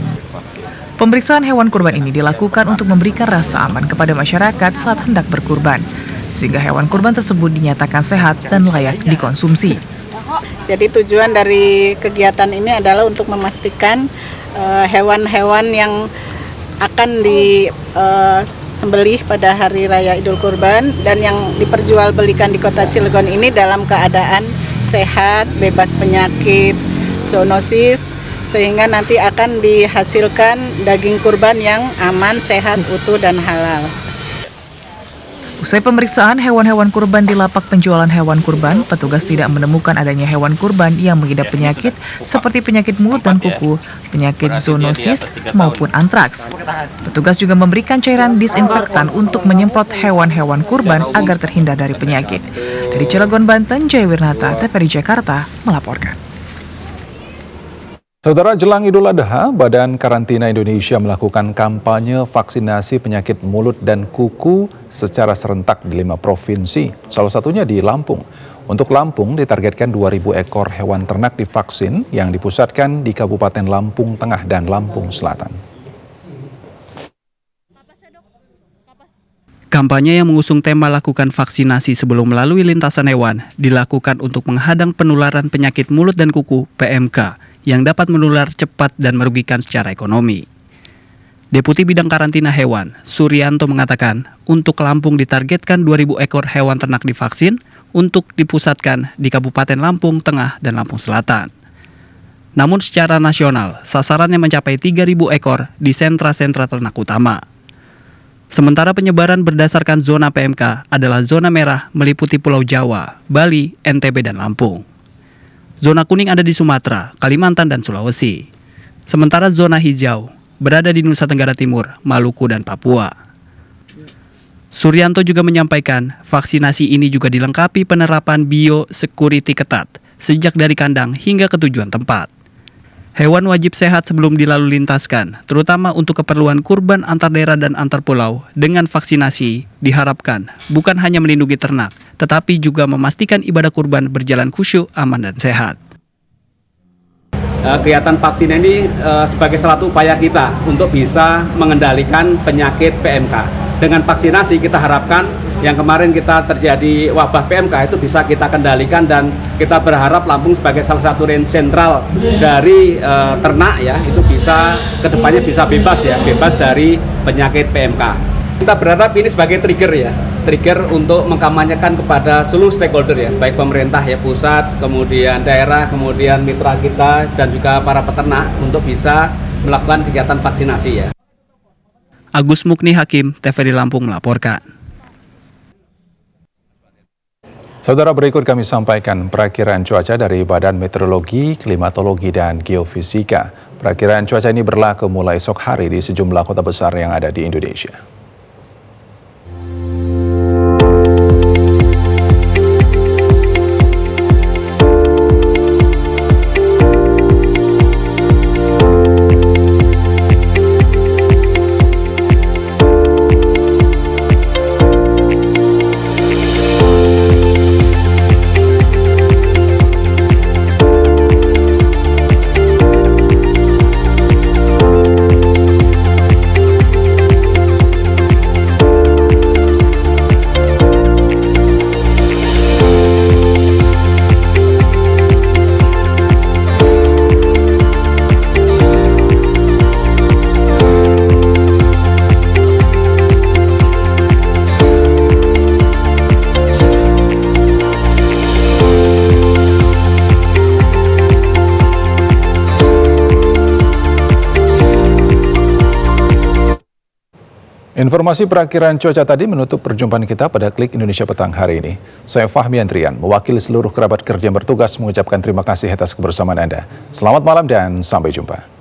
Pemeriksaan hewan kurban ini dilakukan untuk memberikan rasa aman kepada masyarakat saat hendak berkurban, sehingga hewan kurban tersebut dinyatakan sehat dan layak dikonsumsi. Jadi tujuan dari kegiatan ini adalah untuk memastikan hewan-hewan yang akan disembelih pada hari raya Idul Kurban dan yang diperjualbelikan di Kota Cilegon ini dalam keadaan sehat, bebas penyakit, zoonosis, sehingga nanti akan dihasilkan daging kurban yang aman, sehat, utuh, dan halal. Usai pemeriksaan hewan-hewan kurban di lapak penjualan hewan kurban, petugas tidak menemukan adanya hewan kurban yang mengidap penyakit seperti penyakit mulut dan kuku, penyakit zoonosis, maupun antraks. Petugas juga memberikan cairan disinfektan untuk menyemprot hewan-hewan kurban agar terhindar dari penyakit. Dari Cilegon, Banten, Jaya Wirnata, TVRI Jakarta, melaporkan. Saudara, jelang Idul Adha, Badan Karantina Indonesia melakukan kampanye vaksinasi penyakit mulut dan kuku secara serentak di 5 provinsi, salah satunya di Lampung. Untuk Lampung ditargetkan 2.000 ekor hewan ternak divaksin yang dipusatkan di Kabupaten Lampung Tengah dan Lampung Selatan. Kampanye yang mengusung tema lakukan vaksinasi sebelum melalui lintasan hewan dilakukan untuk menghadang penularan penyakit mulut dan kuku (PMK) yang dapat menular cepat dan merugikan secara ekonomi. Deputi Bidang Karantina Hewan, Suryanto mengatakan, untuk Lampung ditargetkan 2.000 ekor hewan ternak divaksin untuk dipusatkan di Kabupaten Lampung Tengah dan Lampung Selatan. Namun secara nasional, sasarannya mencapai 3.000 ekor di sentra-sentra ternak utama. Sementara penyebaran berdasarkan zona PMK adalah zona merah meliputi Pulau Jawa, Bali, NTB, dan Lampung. Zona kuning ada di Sumatera, Kalimantan, dan Sulawesi. Sementara zona hijau berada di Nusa Tenggara Timur, Maluku, dan Papua. Suryanto juga menyampaikan vaksinasi ini juga dilengkapi penerapan biosecurity ketat sejak dari kandang hingga ke tujuan tempat. Hewan wajib sehat sebelum dilalu lintaskan, terutama untuk keperluan kurban antar daerah dan antar pulau. Dengan vaksinasi diharapkan bukan hanya melindungi ternak, tetapi juga memastikan ibadah kurban berjalan khusyuk, aman, dan sehat. Kegiatan vaksin ini sebagai salah satu upaya kita untuk bisa mengendalikan penyakit PMK. Dengan vaksinasi kita harapkan yang kemarin kita terjadi wabah PMK itu bisa kita kendalikan, dan kita berharap Lampung sebagai salah satu range sentral dari ternak ya, itu bisa kedepannya bisa bebas dari penyakit PMK. Kita berharap ini sebagai trigger untuk mengkampanyekan kepada seluruh stakeholder ya, baik pemerintah ya pusat, kemudian daerah, kemudian mitra kita dan juga para peternak untuk bisa melakukan kegiatan vaksinasi ya. Agus Mukni Hakim, TVRI Lampung melaporkan. Saudara, berikut kami sampaikan perakiraan cuaca dari Badan Meteorologi, Klimatologi, dan Geofisika. Perakiraan cuaca ini berlaku mulai esok hari di sejumlah kota besar yang ada di Indonesia. Informasi perakiraan cuaca tadi menutup perjumpaan kita pada Klik Indonesia Petang hari ini. Saya Fahmi Andrian, mewakili seluruh kerabat kerja yang bertugas mengucapkan terima kasih atas kebersamaan Anda. Selamat malam dan sampai jumpa.